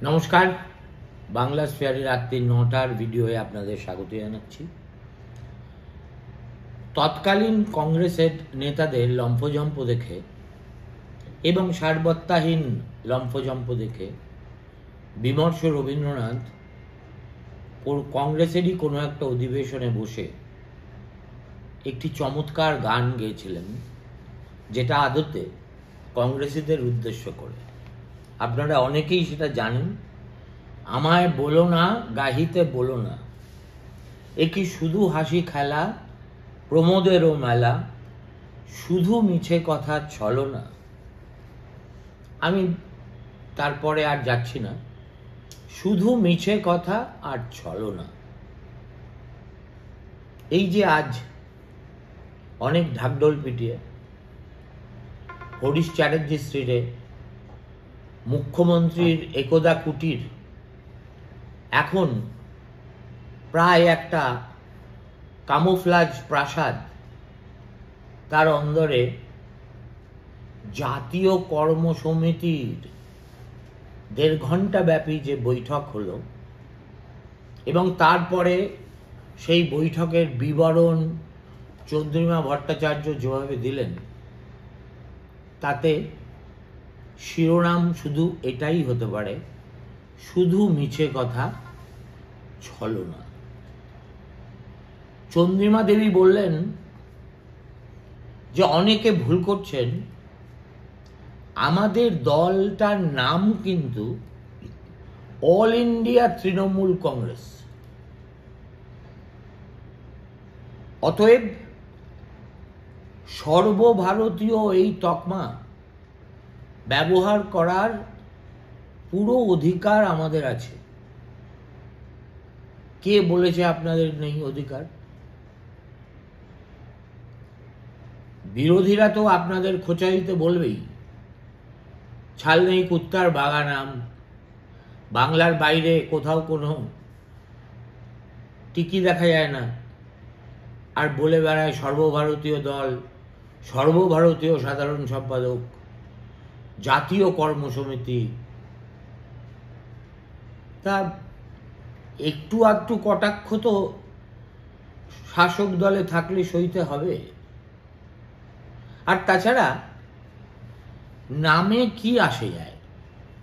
নমস্কার, বাংলা স্ফেয়ারে রাত্রি ৯টার ভিডিওয়ে আপনাদের স্বাগত জানাচ্ছি। তৎকালীন কংগ্রেসের নেতাদের লম্ফজম্প দেখে এবং সারবত্তাহীন লম্ফজম্প দেখে বিমর্ষ রবীন্দ্রনাথ কংগ্রেসেরই কোনো একটা অধিবেশনে বসে একটি চমৎকার গান গেয়েছিলেন, যেটা আদতে কংগ্রেসীদের উদ্দেশ্য করে। আপনারা অনেকেই সেটা জানেন। আমায় বলো না, গাহিতে বলো না, এ কি শুধু হাসি খেলা, প্রমোদেরও মেলা, শুধু মিছে কথা ছলো না। আমি তারপরে আর যাচ্ছি না। শুধু মিছে কথা আর ছলো না। এই যে আজ অনেক ঢাকঢোল পিটিয়ে হরিশ চ্যাটার্জি স্ট্রিটে মুখ্যমন্ত্রীর একদা কুটির এখন প্রায় একটা কামোফ্লাজ প্রাসাদ, তার অন্দরে জাতীয় কর্মসমিতির ১.৫ ঘন্টা ব্যাপী যে বৈঠক হলো এবং তারপরে সেই বৈঠকের বিবরণ চন্দ্রিমা ভট্টাচার্য যেভাবে দিলেন, তাতে শিরোনাম শুধু এটাই হতে পারে, শুধু মিছে কথা ছলো না। চন্দ্রিমা দেবী বললেন যে অনেকে ভুল করছেন, আমাদের দলটার নাম কিন্তু অল ইন্ডিয়া তৃণমূল কংগ্রেস। অতএব সর্বভারতীয় এই তকমা ব্যবহার করার পুরো অধিকার আমাদের আছে। কে বলেছে আপনাদের নেই অধিকার? বিরোধীরা তো আপনাদের খোঁচা দিতে বলবেই। ছাল নেই কুত্তার বাগানাম, বাংলার বাইরে কোথাও কোনো টিকি দেখা যায় না, আর বলে বেড়ায় সর্বভারতীয় দল, সর্বভারতীয় সাধারণ সম্পাদক, জাতীয় কর্মসমিতি। তা একটু আধটু কটাক্ষ তো শাসক দলে থাকলে সইতে হবে। আর তাছাড়া নামে কি আসে যায়?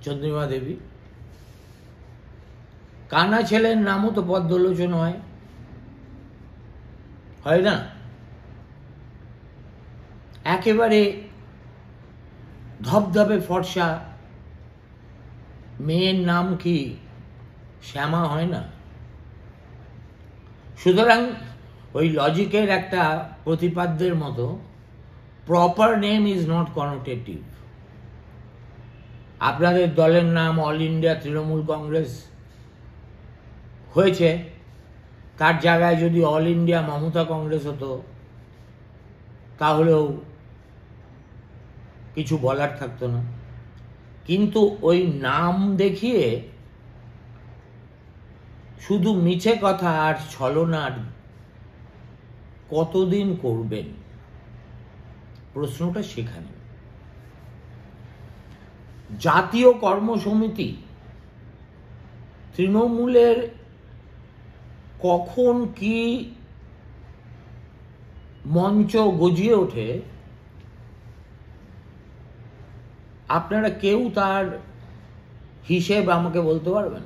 চন্দ্রিমা দেবী, কানা ছেলের নামও তো পদ্মলোচন হয় না? একেবারে ধবধবে ফর্সা মেয়ের নাম কি শ্যামা হয় না? সুতরাং ওই লজিকের একটা প্রতিপাদ্যের মতো প্রপার নেম ইজ নট কনোটেটিভ। আপনাদের দলের নাম অল ইন্ডিয়া তৃণমূল কংগ্রেস হয়েছে, তার জায়গায় যদি অল ইন্ডিয়া মমতা কংগ্রেস হতো তাহলেও কিছু বলার থাকতো না। কিন্তু ওই নাম দেখিয়ে শুধু মিছে কথা আর ছলনার কতদিন করবেন? প্রশ্নটা সেখানে। জাতীয় কর্মসমিতি তৃণমূলের কখন কি মঞ্চ গজিয়ে ওঠে, আপনারা কেউ তার হিসেব আমাকে বলতে পারবেন?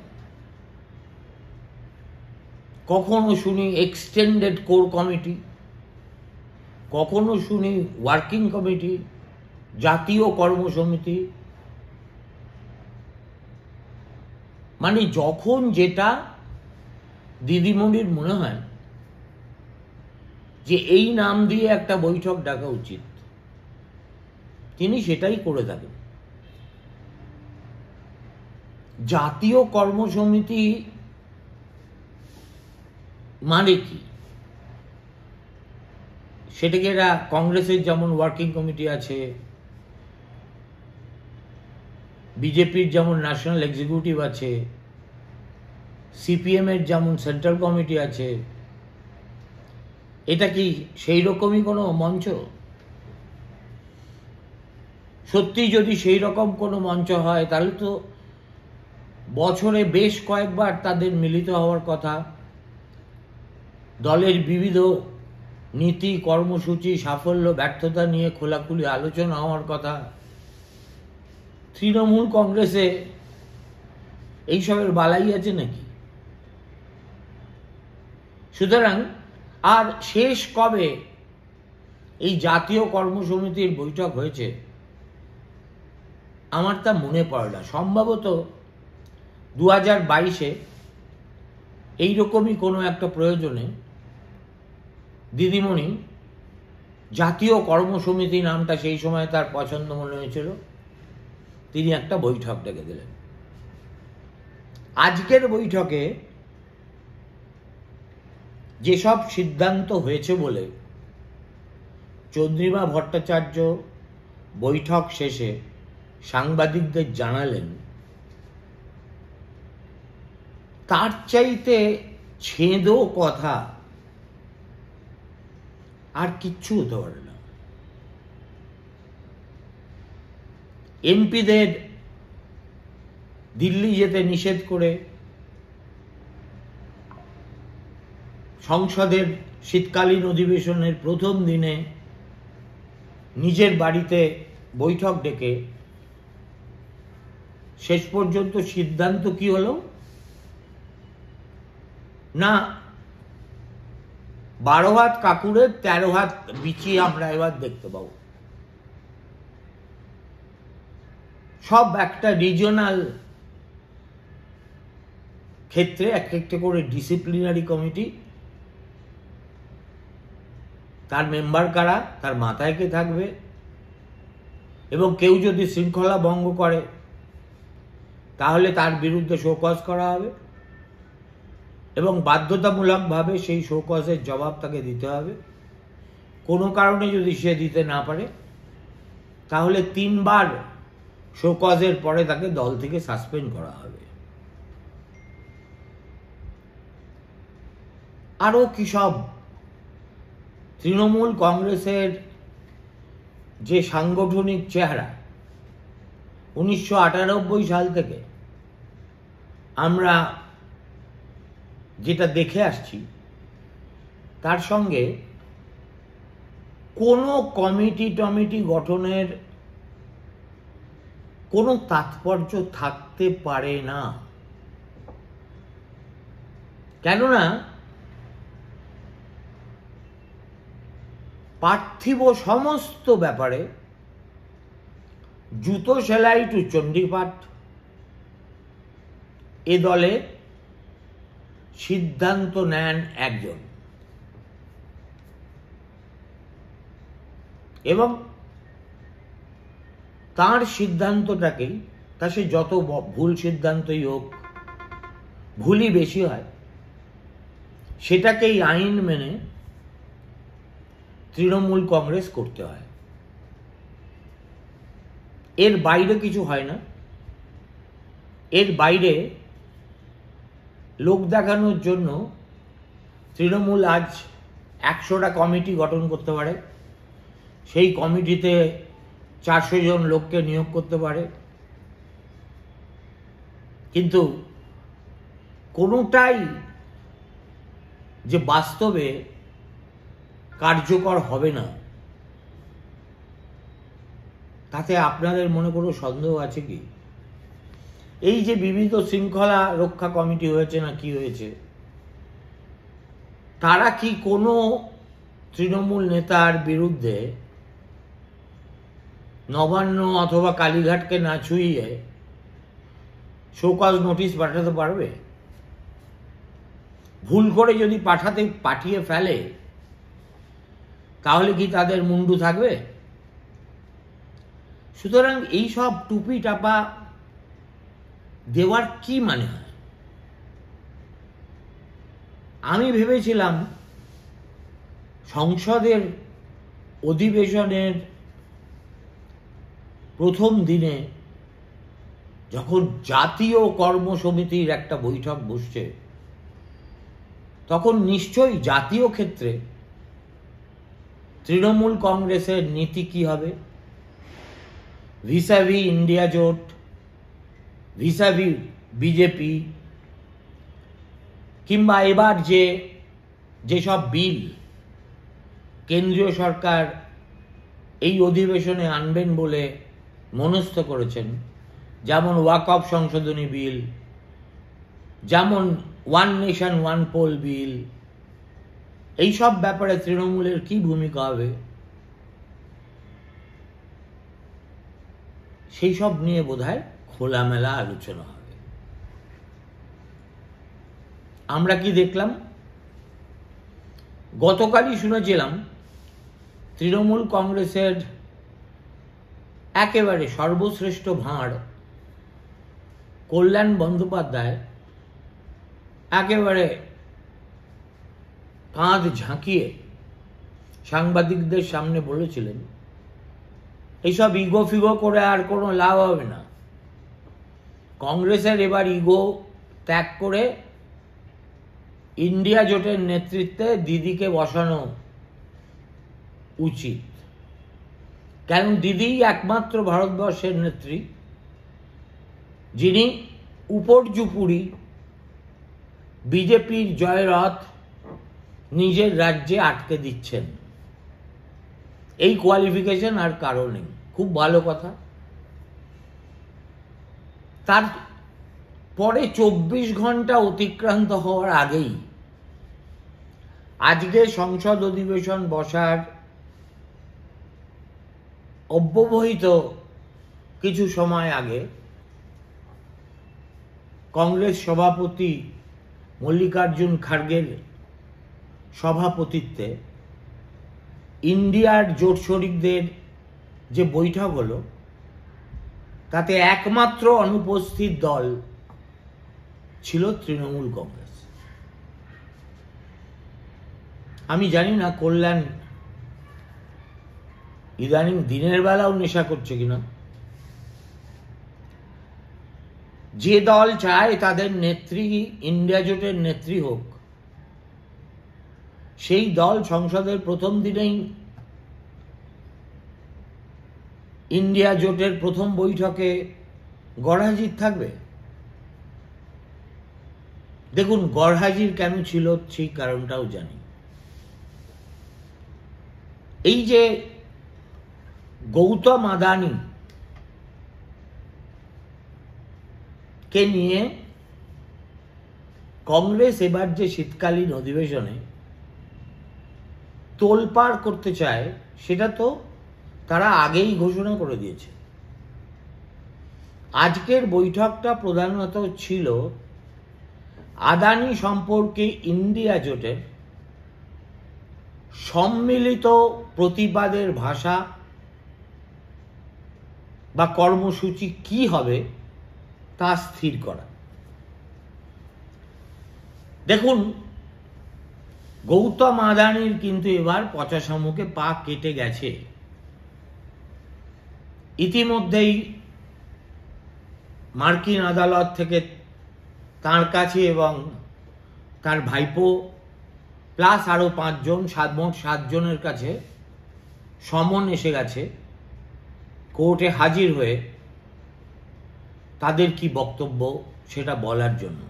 কখনো শুনি এক্সটেন্ডেড কোর কমিটি, কখনো শুনি ওয়ার্কিং কমিটি, জাতীয় কর্মসমিতি। মানে যখন যেটা দিদিমণির মনে হয় যে এই নাম দিয়ে একটা বৈঠক ডাকা উচিত, তিনি সেটাই করে থাকেন। জাতীয় কর্মসমিতি মানে কি? সেটাকে এরা কংগ্রেসের যেমন ওয়ার্কিং কমিটি আছে, বিজেপির যেমন ন্যাশনাল এক্সিকিউটিভ আছে, সিপিএম এর যেমন সেন্ট্রাল কমিটি আছে, এটা কি সেই রকমই কোনো মঞ্চ? সত্যি যদি সেই রকম কোনো মঞ্চ হয় তাহলে তো বছরে বেশ কয়েকবার তাদের মিলিত হওয়ার কথা, দলের বিবিধ নীতি, কর্মসূচি, সাফল্য, ব্যর্থতা নিয়ে খোলাখুলি আলোচনা হওয়ার কথা। তৃণমূল কংগ্রেসে এইসবের বালাই আছে নাকি? সুতরাং আর শেষ কবে এই জাতীয় কর্মসমিতির বৈঠক হয়েছে আমার তা মনে পড়ে না। সম্ভবত 2022-এ এইরকমই কোনো একটা প্রয়োজনে দিদিমণি জাতীয় কর্মসমিতি নামটা সেই সময় তার পছন্দ মনে হয়েছিল, তিনি একটা বৈঠক ডেকে দিলেন। আজকের বৈঠকে যেসব সিদ্ধান্ত হয়েছে বলে চন্দ্রিমা ভট্টাচার্য বৈঠক শেষে সাংবাদিকদের জানালেন, তার চাইতে ছেঁদো কথা আর কিচ্ছু হতে পারে না। এমপিদের দিল্লি যেতে নিষেধ করে সংসদের শীতকালীন অধিবেশনের প্রথম দিনে নিজের বাড়িতে বৈঠক ডেকে শেষ পর্যন্ত সিদ্ধান্ত কি হলো না, 12 হাত কাকুরের 13 হাত বিচি আমরা এবার দেখতে পাবো। সব একটা রিজিওনাল ক্ষেত্রে একটা করে ডিসিপ্লিনারি কমিটি, তার মেম্বার কারা, তার মাথায় কে থাকবে, এবং কেউ যদি শৃঙ্খলা ভঙ্গ করে তাহলে তার বিরুদ্ধে শোকজ করা হবে এবং বাধ্যতামূলকভাবে সেই শোকজের জবাব তাকে দিতে হবে। কোনো কারণে যদি সে দিতে না পারে তাহলে 3 বার শোকজের পরে তাকে দল থেকে সাসপেন্ড করা হবে। আরও কি সব তৃণমূল কংগ্রেসের যে সাংগঠনিক চেহারা 1998 সাল থেকে আমরা যেটা দেখে আসছি, তার সঙ্গে কোনো কমিটি গঠনের কোনো তাৎপর্য থাকতে পারে না। কেননা পার্থিব সমস্ত ব্যাপারে জুতো সেলাই টু চণ্ডীপাঠ এ দলে সিদ্ধান্ত নেন একজন, এবং তার সিদ্ধান্তটাকেই, তা সে যত ভুল সিদ্ধান্তই হোক, ভুলই বেশি হয়, সেটাকেই আইন মেনে তৃণমূল কংগ্রেস করতে হয়। এর বাইরে কিছু হয় না। এর বাইরে লোক দেখানোর জন্য তৃণমূল আজ 100টা কমিটি গঠন করতে পারে, সেই কমিটিতে 400 জন লোককে নিয়োগ করতে পারে, কিন্তু কোনোটাই যে বাস্তবে কার্যকর হবে না তাতে আপনাদের মনে কোনো সন্দেহ আছে কি? এই যে বিবিধ শৃঙ্খলা রক্ষা কমিটি হয়েছে না কি হয়েছে, তারা কি কোনো তৃণমূল নেতার বিরুদ্ধে নবান্ন অথবা কালীঘাটকে না ছুঁয়ে শোকজ নোটিশ পাঠাতে পারবে? ভুল করে যদি পাঠিয়ে ফেলে তাহলে কি তাদের মুন্ডু থাকবে? সুতরাং এই সব টুপি টাপা দেওয়ার কি মানে হয়? আমি ভেবেছিলাম সংসদের অধিবেশনের প্রথম দিনে যখন জাতীয় কর্মসমিতির একটা বৈঠক বসছে, তখন নিশ্চয়ই জাতীয় ক্ষেত্রে তৃণমূল কংগ্রেসের নীতি কি হবে, ভিসাভি ইন্ডিয়া জোট, ভিসাভি বিজেপি কিংবা এবার যেসব বিল কেন্দ্রীয় সরকার এই অধিবেশনে আনবেন বলে মনস্থ করেছেন, যেমন ওয়াকফ সংশোধনী বিল, যেমন ওয়ান নেশন ওয়ান পোল বিল, এইসব ব্যাপারে তৃণমূলের কি ভূমিকা হবে সেই সব নিয়ে বোধহয় খোলামেলা আলোচনা হবে। আমরা কি দেখলাম? গতকালই শুনেছিলাম তৃণমূল কংগ্রেসের একেবারে সর্বশ্রেষ্ঠ ভাঁড় কল্যাণ বন্দ্যোপাধ্যায় একেবারে কাঁধ ঝাঁকিয়ে সাংবাদিকদের সামনে বলেছিলেন, এইসব ইগো ফিগো করে আর কোনো লাভ হবে না, কংগ্রেসের এবার ইগো ত্যাগ করে ইন্ডিয়া জোটের নেতৃত্বে দিদিকে বসানো উচিত। কারণ দিদি একমাত্র ভারতবর্ষের নেত্রী যিনি উপর্যুপুরি বিজেপির জয়রথ নিজের রাজ্যে আটকে দিচ্ছেন। এই কোয়ালিফিকেশন আর কারো নেই। খুব ভালো কথা। তার পরে 24 ঘন্টা অতিক্রান্ত হওয়ার আগেই আজকে সংসদ অধিবেশন বসার অব্যবহিত কিছু সময় আগে কংগ্রেস সভাপতি মল্লিকার্জুন খাড়গের সভাপতিত্বে ইন্ডিয়ার জোট শরিকদের যে বৈঠক হলো, তাতে একমাত্র অনুপস্থিত দল ছিল তৃণমূল কংগ্রেস। আমি জানি না কল্যাণ ইদানিং দিনের বেলাও নেশা করছে কিনা। যে দল চায় তাদের নেত্রী ইন্ডিয়া জোটের নেত্রী হোক, সেই দল সংসদের প্রথম দিনেই ইন্ডিয়া জোটের প্রথম বৈঠকে গড়হাজির থাকবে। দেখুন, গড়হাজির কেন ছিল সেই কারণটাও জানি। এই যে গৌতম আদানি কে নিয়ে কংগ্রেস এবার যে শীতকালীন অধিবেশনে তোলপাড় করতে চায়, সেটা তো তারা আগেই ঘোষণা করে দিয়েছে। আজকের বৈঠকটা প্রধানত ছিল আদানি সম্পর্কে ইন্ডিয়া জোটের সম্মিলিত প্রতিবাদের ভাষা বা কর্মসূচি কি হবে তা স্থির করা। দেখুন, গৌতম আদানির কিন্তু এবার পচা শামুকে পা কেটে গেছে। ইতিমধ্যেই মার্কিন আদালত থেকে তার কাছে এবং তার ভাইপো প্লাস আরো 5 জন, মোট 7 জনের কাছে সমন এসে গেছে কোর্টে হাজির হয়ে তাদের কি বক্তব্য সেটা বলার জন্য।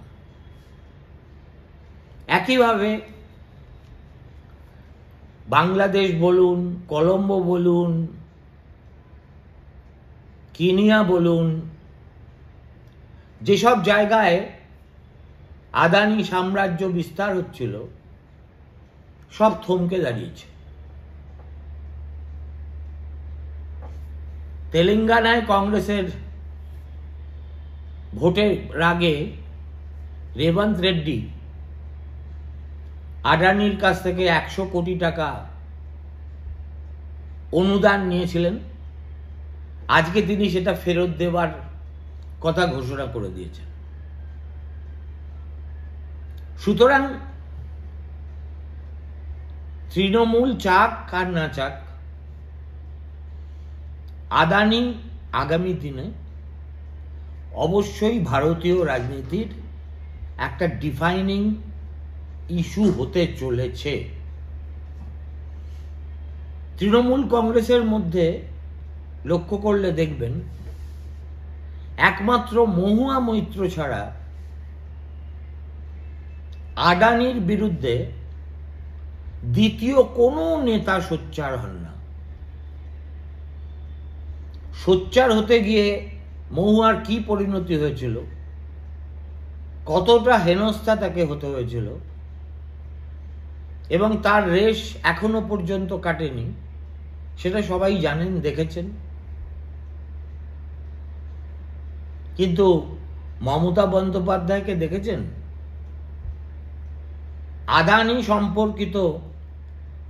একইভাবে বাংলাদেশ বলুন, কলম্বো বলুন, কেনিয়া বলুন, যেসব জায়গায় আদানি সাম্রাজ্য বিস্তার হচ্ছিল, সব থমকে দাঁড়িয়েছে। তেলেঙ্গানায় কংগ্রেসের ভোটের আগে রেবন্ত রেড্ডি আদানির কাছ থেকে 100 কোটি টাকা অনুদান নিয়েছিলেন। আজকে তিনি সেটা ফেরত দেওয়ার কথা ঘোষণা করে দিয়েছেন। সুতরাং তৃণমূল চাক আর না চাক, আদানি আগামী দিনে অবশ্যই ভারতীয় রাজনীতির একটা ডিফাইনিং ইস্যু হতে চলেছে। তৃণমূল কংগ্রেসের মধ্যে লক্ষ্য করলে দেখবেন একমাত্র মহুয়া মৈত্র ছাড়া আদানির বিরুদ্ধে দ্বিতীয় কোনো নেতা সোচ্চার হন না। সোচ্চার হতে গিয়ে মহুয়ার কি পরিণতি হয়েছিল, কতটা হেনস্থা তাকে হতে হয়েছিল, এবং তার রেশ এখনো পর্যন্ত কাটেনি, সেটা সবাই জানেন, দেখেছেন। কিন্তু মমতা বন্দ্যোপাধ্যায়কে দেখেছেন? আদানি সম্পর্কিত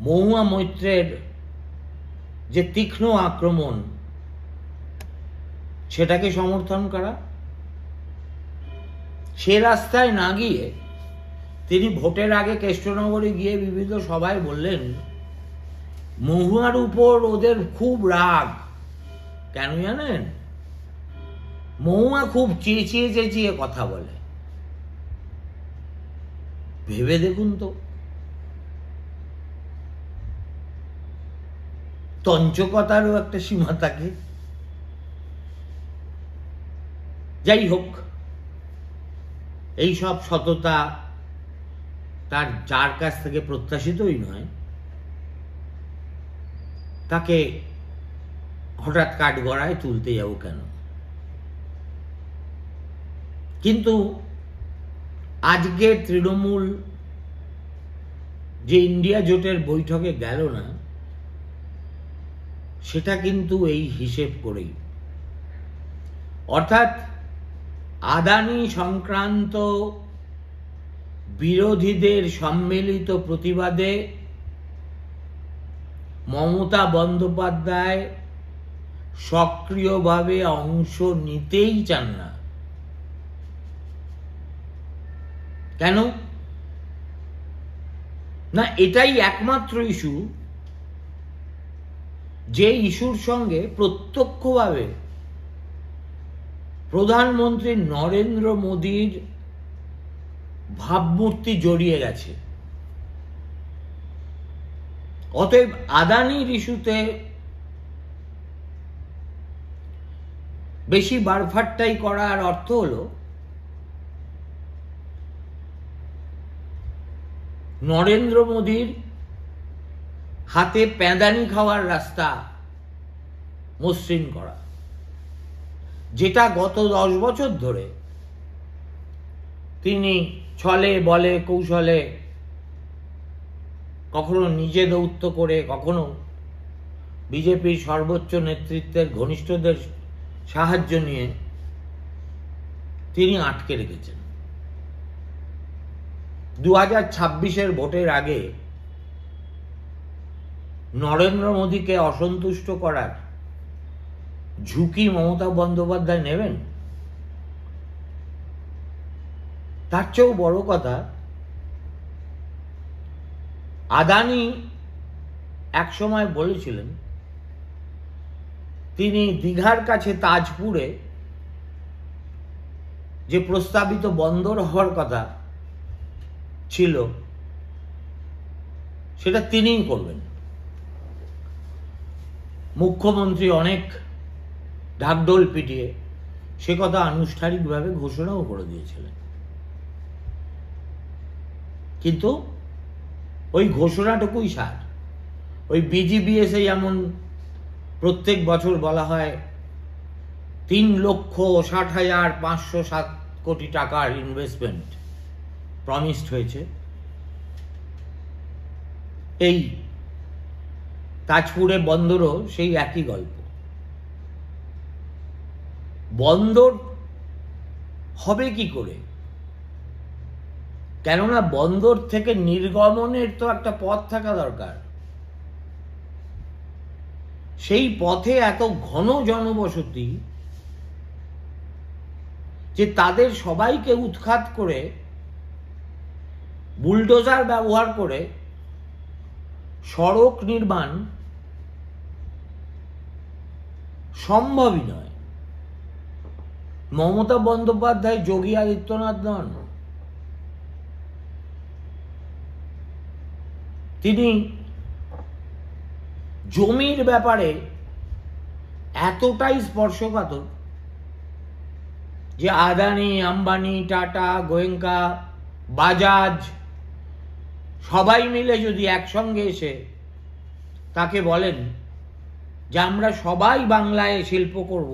মহুয়া মৈত্রের যে তীক্ষ্ণ আক্রমণ, সেটাকে সমর্থন করা। সে রাস্তায় না গিয়ে তিনি ভোটের আগে কৃষ্ণনগরে গিয়ে বিভিন্ন সভায় বললেন মহুয়ার উপর ওদের খুব রাগ। কেন জানেন? মহুয়া খুব চেঁচিয়ে চেঁচিয়ে কথা বলে। ভেবে দেখুন তো, তঞ্চকতারও একটা সীমা থাকে। যাই হোক, এইসব সততা তার যার কাছ থেকে প্রত্যাশিতই নয়, তাকে হঠাৎ কাঠগড়ায় তুলতে যাব কেন? কিন্তু আজকে তৃণমূল যে ইন্ডিয়া জোটের বৈঠকে গেল না, সেটা কিন্তু এই হিসেব করেই। অর্থাৎ আদানি সংক্রান্ত বিরোধীদের সম্মিলিত প্রতিবাদে মমতা বন্দ্যোপাধ্যায় সক্রিয়ভাবে অংশ নিতেই চান না। কেন না? এটাই একমাত্র ইস্যু, যে ইস্যুর সঙ্গে প্রত্যক্ষভাবে প্রধানমন্ত্রী নরেন্দ্র মোদীর ভাবমূর্তি জড়িয়ে গেছে। অতএব আদানির ইস্যুতে বেশি বারফাট্টাই করার অর্থ হলো নরেন্দ্র মোদীর হাতে প্যাঁদানি খাওয়ার রাস্তা মসৃণ করা, যেটা গত 10 বছর ধরে তিনি ছলে বলে কৌশলে, কখনো নিজে দৌত্য করে, কখনো বিজেপির সর্বোচ্চ নেতৃত্বের ঘনিষ্ঠদের সাহায্য নিয়ে তিনি আটকে রেখেছেন। 2026-এর ভোটের আগে নরেন্দ্র মোদীকে অসন্তুষ্ট করার ঝুঁকি মমতা বন্দ্যোপাধ্যায় নেবেন? তার চেয়েও বড় কথা, আদানি একসময় বলেছিলেন তিনি দীঘার কাছে তাজপুরে যে প্রস্তাবিত বন্দর হওয়ার কথা ছিল, সেটা তিনিই করবেন। মুখ্যমন্ত্রী অনেক ঢাকঢোল পিটিয়ে সে কথা আনুষ্ঠানিকভাবে ঘোষণাও করে দিয়েছিলেন। কিন্তু ওই ঘোষণাটুকুই সার। ওই বিজিবিএসে যেমন প্রত্যেক বছর বলা হয় 3,60,507 কোটি টাকার ইনভেস্টমেন্ট প্রমিসড হয়েছে, এই তাজপুরে বন্দরও সেই একই গল্প। বন্দর হবে কি করে? কেননা বন্দর থেকে নির্গমনের তো একটা পথ থাকা দরকার। সেই পথে এত ঘন জনবসতি যে তাদের সবাইকে উৎখাত করে বুলডোজার ব্যবহার করে সড়ক নির্মাণ সম্ভবই নয়। মমতা বন্দ্যোপাধ্যায় যোগী আদিত্যনাথ নন। তিনি জমির ব্যাপারে এতটাই স্পর্শকাতর যে আদানি, আম্বানি, টাটা, গোয়েঙ্কা, বাজাজ সবাই মিলে যদি একসঙ্গে এসে তাকে বলেন যে আমরা সবাই বাংলায় শিল্প করব,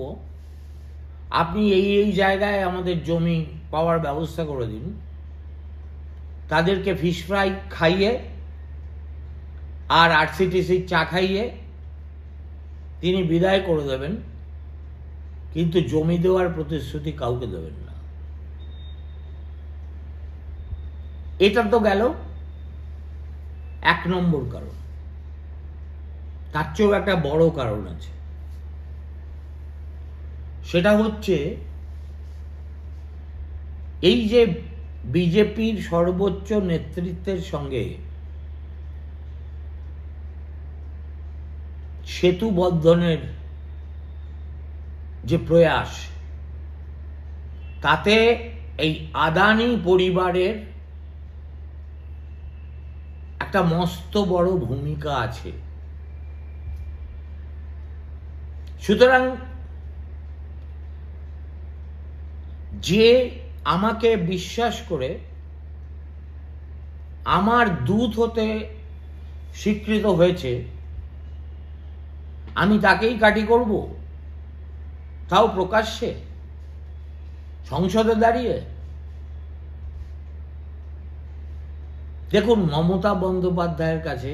আপনি এই এই জায়গায় আমাদের জমি পাওয়ার ব্যবস্থা করে দিন, তাদেরকে ফিশ ফ্রাই খাইয়ে আর আরসিটিসির চা খাইয়ে তিনি বিদায় করে দেবেন, কিন্তু জমি দেওয়ার প্রতিশ্রুতি কাউকে দেবেন না। এটা তো গেল 1 নম্বর কারণ। তার চেয়েও একটা বড় কারণ আছে, সেটা হচ্ছে এই যে বিজেপির সর্বোচ্চ নেতৃত্বের সঙ্গে সেতু বন্ধনের যে প্রয়াস, তাতে এই আদানি পরিবারের একটা মস্ত বড় ভূমিকা আছে। সুতরাং যে আমাকে বিশ্বাস করে আমার দূত হতে স্বীকৃত হয়েছে, আমি তাকেই কাটি করব, তাও প্রকাশ্যে সংসদে দাঁড়িয়ে। দেখুন, মমতা বন্দ্যোপাধ্যায়ের কাছে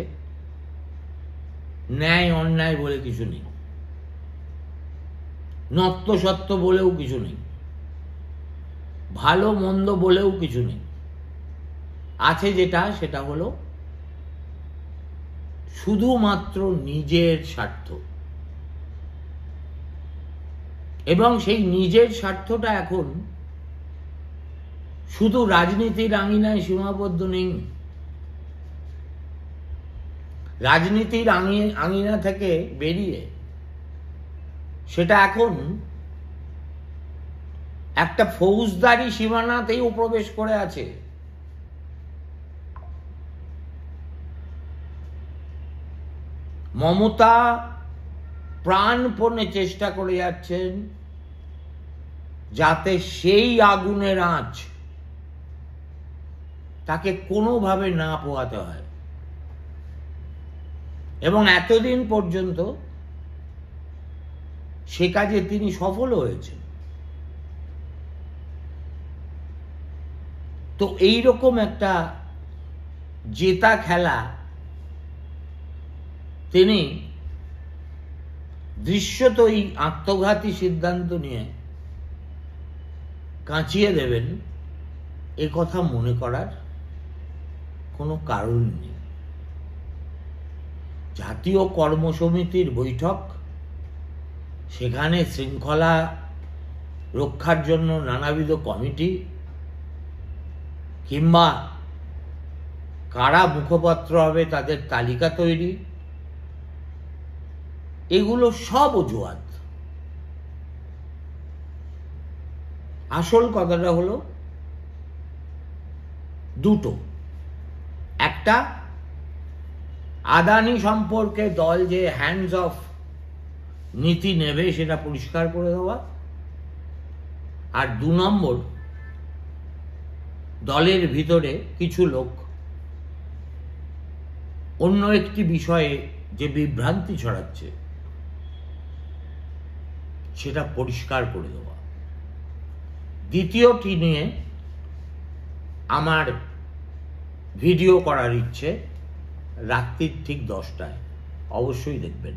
ন্যায় অন্যায় বলে কিছু নেই, নত্য সত্য বলেও কিছু নেই, ভালো মন্দ বলেও কিছু নেই। আছে যেটা, সেটা হলো শুধুমাত্র নিজের স্বার্থ, এবং সেই নিজের স্বার্থটা এখন শুধু রাজনীতির আঙিনায় সীমাবদ্ধ নেই। রাজনীতির আঙিনা থেকে বেরিয়ে সেটা এখন একটা ফৌজদারি সীমানাতেই প্রবেশ করে আছে। মমতা প্রাণপণে চেষ্টা করে যাচ্ছেন যাতে সেই আগুনের আঁচ তাকে কোনোভাবে না পোহাতে হয়, এবং এতদিন পর্যন্ত সে কাজে তিনি সফল হয়েছেন। তো এইরকম একটা জেতা খেলা তিনি দৃশ্যত এই আত্মঘাতী সিদ্ধান্ত নিয়ে কাঁচিয়ে দেবেন, এ কথা মনে করার কোনো কারণ নেই। জাতীয় কর্মসমিতির বৈঠক, সেখানে শৃঙ্খলা রক্ষার জন্য নানাবিধ কমিটি, কিংবা কারা মুখপাত্র হবে তাদের তালিকা তৈরি, এগুলো সব অজুহাত। আসল কথাটা হলো দুটো। একটা, আদানি সম্পর্কে দল যে হ্যান্ডস অফ নীতি নেবে সেটা পরিষ্কার করে দেওয়া, আর 2 নম্বর, দলের ভিতরে কিছু লোক অন্য একটি বিষয়ে যে বিভ্রান্তি ছড়াচ্ছে সেটা পরিষ্কার করে দেওয়া। দ্বিতীয়টি নিয়ে আমার ভিডিও করার ইচ্ছে, রাত্রির ঠিক 10টায়, অবশ্যই দেখবেন।